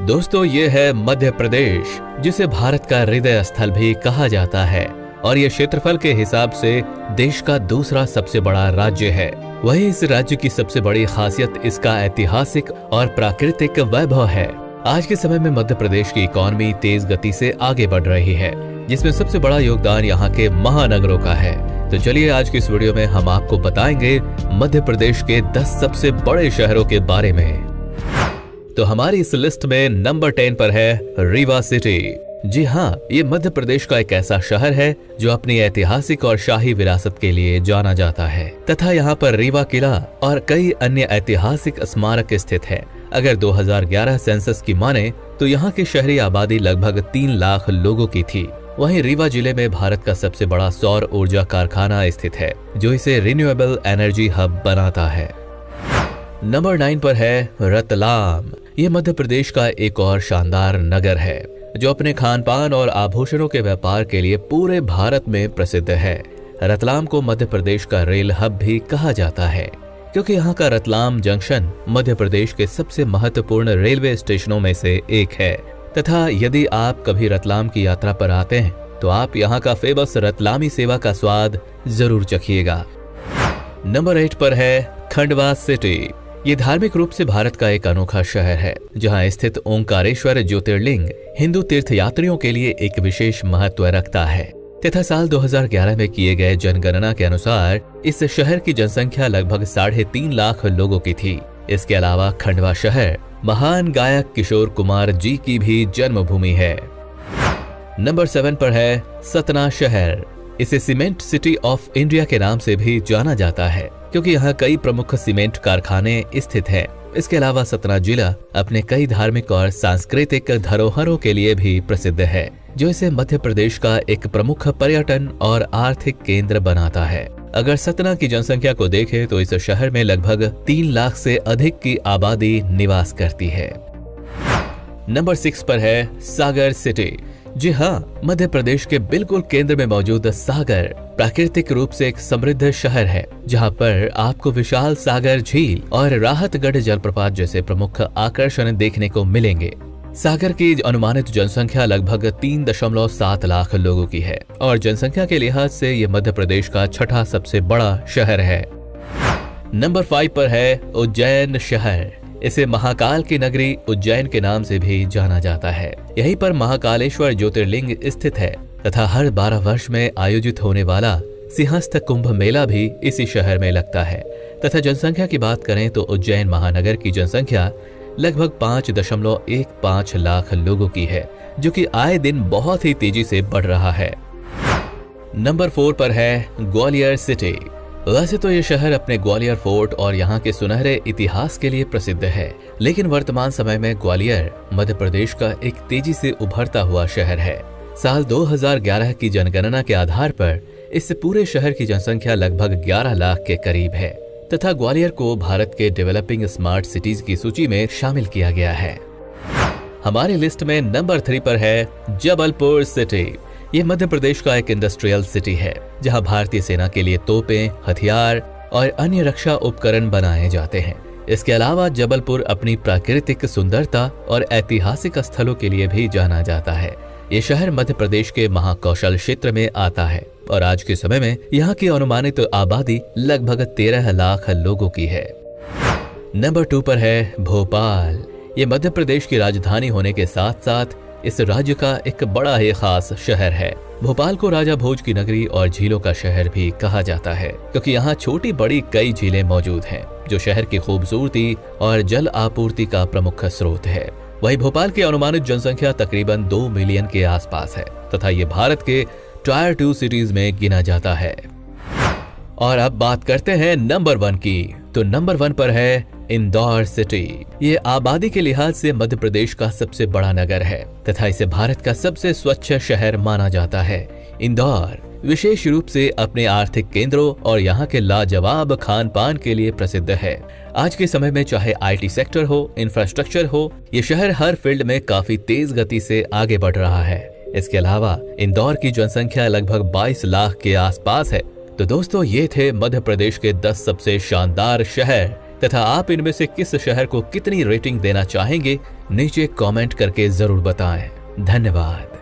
दोस्तों ये है मध्य प्रदेश, जिसे भारत का हृदय स्थल भी कहा जाता है और ये क्षेत्रफल के हिसाब से देश का दूसरा सबसे बड़ा राज्य है। वहीं इस राज्य की सबसे बड़ी खासियत इसका ऐतिहासिक और प्राकृतिक वैभव है। आज के समय में मध्य प्रदेश की इकॉनमी तेज गति से आगे बढ़ रही है, जिसमें सबसे बड़ा योगदान यहाँ के महानगरों का है। तो चलिए आज की इस वीडियो में हम आपको बताएंगे मध्य प्रदेश के 10 सबसे बड़े शहरों के बारे में। तो हमारी इस लिस्ट में नंबर 10 पर है रीवा सिटी। जी हाँ, ये मध्य प्रदेश का एक ऐसा शहर है जो अपनी ऐतिहासिक और शाही विरासत के लिए जाना जाता है तथा यहाँ पर रीवा किला और कई अन्य ऐतिहासिक स्मारक स्थित है। अगर 2011 सेंसस की माने तो यहाँ की शहरी आबादी लगभग 3 लाख लोगों की थी। वहीं रीवा जिले में भारत का सबसे बड़ा सौर ऊर्जा कारखाना स्थित है, जो इसे रिन्यूएबल एनर्जी हब बनाता है। नंबर 9 पर है रतलाम। ये मध्य प्रदेश का एक और शानदार नगर है जो अपने खान पान और आभूषणों के व्यापार के लिए पूरे भारत में प्रसिद्ध है। रतलाम को मध्य प्रदेश का रेल हब भी कहा जाता है, क्योंकि यहाँ का रतलाम जंक्शन मध्य प्रदेश के सबसे महत्वपूर्ण रेलवे स्टेशनों में से एक है। तथा यदि आप कभी रतलाम की यात्रा पर आते हैं तो आप यहाँ का फेमस रतलामी सेवा का स्वाद जरूर चखिएगा। नंबर 8 पर है खंडवा सिटी। ये धार्मिक रूप से भारत का एक अनोखा शहर है, जहाँ स्थित ओंकारेश्वर ज्योतिर्लिंग हिंदू तीर्थयात्रियों के लिए एक विशेष महत्व रखता है। तथा साल 2011 में किए गए जनगणना के अनुसार इस शहर की जनसंख्या लगभग 3.5 लाख लोगों की थी। इसके अलावा खंडवा शहर महान गायक किशोर कुमार जी की भी जन्मभूमि है। नंबर 7 पर है सतना शहर। इसे सीमेंट सिटी ऑफ इंडिया के नाम से भी जाना जाता है, क्योंकि यहाँ कई प्रमुख सीमेंट कारखाने स्थित हैं। इसके अलावा सतना जिला अपने कई धार्मिक और सांस्कृतिक धरोहरों के लिए भी प्रसिद्ध है, जो इसे मध्य प्रदेश का एक प्रमुख पर्यटन और आर्थिक केंद्र बनाता है। अगर सतना की जनसंख्या को देखें तो इस शहर में लगभग 3 लाख से अधिक की आबादी निवास करती है। नंबर 6 पर है सागर सिटी। जी हाँ, मध्य प्रदेश के बिल्कुल केंद्र में मौजूद सागर प्राकृतिक रूप से एक समृद्ध शहर है, जहाँ पर आपको विशाल सागर झील और राहतगढ़ जलप्रपात जैसे प्रमुख आकर्षण देखने को मिलेंगे। सागर की अनुमानित जनसंख्या लगभग 3.7 लाख लोगों की है और जनसंख्या के लिहाज से ये मध्य प्रदेश का 6ठा सबसे बड़ा शहर है। नंबर 5 पर है उज्जैन शहर। इसे महाकाल की नगरी उज्जैन के नाम से भी जाना जाता है। यहीं पर महाकालेश्वर ज्योतिर्लिंग स्थित है तथा हर 12 वर्ष में आयोजित होने वाला सिंहस्थ कुंभ मेला भी इसी शहर में लगता है। तथा जनसंख्या की बात करें तो उज्जैन महानगर की जनसंख्या लगभग 5.15 लाख लोगों की है, जो कि आए दिन बहुत ही तेजी से बढ़ रहा है। नंबर 4 पर है ग्वालियर सिटी। वैसे तो ये शहर अपने ग्वालियर फोर्ट और यहाँ के सुनहरे इतिहास के लिए प्रसिद्ध है, लेकिन वर्तमान समय में ग्वालियर मध्य प्रदेश का एक तेजी से उभरता हुआ शहर है। साल 2011 की जनगणना के आधार पर इस पूरे शहर की जनसंख्या लगभग 11 लाख के करीब है तथा ग्वालियर को भारत के डेवलपिंग स्मार्ट सिटीज की सूची में शामिल किया गया है। हमारी लिस्ट में नंबर 3 पर है जबलपुर सिटी। ये मध्य प्रदेश का एक इंडस्ट्रियल सिटी है, जहां भारतीय सेना के लिए तोपें, हथियार और अन्य रक्षा उपकरण बनाए जाते हैं। इसके अलावा जबलपुर अपनी प्राकृतिक सुंदरता और ऐतिहासिक स्थलों के लिए भी जाना जाता है। ये शहर मध्य प्रदेश के महाकौशल क्षेत्र में आता है और आज के समय में यहाँ की अनुमानित आबादी लगभग 13 लाख लोगों की है। नंबर 2 पर है भोपाल। ये मध्य प्रदेश की राजधानी होने के साथ साथ इस राज्य का एक बड़ा ही खास शहर है। भोपाल को राजा भोज की नगरी और झीलों का शहर भी कहा जाता है, क्योंकि यहाँ छोटी बड़ी कई झीलें मौजूद हैं, जो शहर की खूबसूरती और जल आपूर्ति का प्रमुख स्रोत है। वहीं भोपाल की अनुमानित जनसंख्या तकरीबन 2 मिलियन के आसपास है तथा ये भारत के टायर 2 सिटीज में गिना जाता है। और अब बात करते हैं नंबर 1 की। तो नंबर 1 पर है इंदौर सिटी। ये आबादी के लिहाज से मध्य प्रदेश का सबसे बड़ा नगर है तथा इसे भारत का सबसे स्वच्छ शहर माना जाता है। इंदौर विशेष रूप से अपने आर्थिक केंद्रों और यहाँ के लाजवाब खान पान के लिए प्रसिद्ध है। आज के समय में चाहे आईटी सेक्टर हो, इंफ्रास्ट्रक्चर हो, ये शहर हर फील्ड में काफी तेज गति से आगे बढ़ रहा है। इसके अलावा इंदौर की जनसंख्या लगभग 22 लाख के आसपास है। तो दोस्तों, ये थे मध्य प्रदेश के 10 सबसे शानदार शहर तथा आप इनमें से किस शहर को कितनी रेटिंग देना चाहेंगे नीचे कमेंट करके जरूर बताएं। धन्यवाद।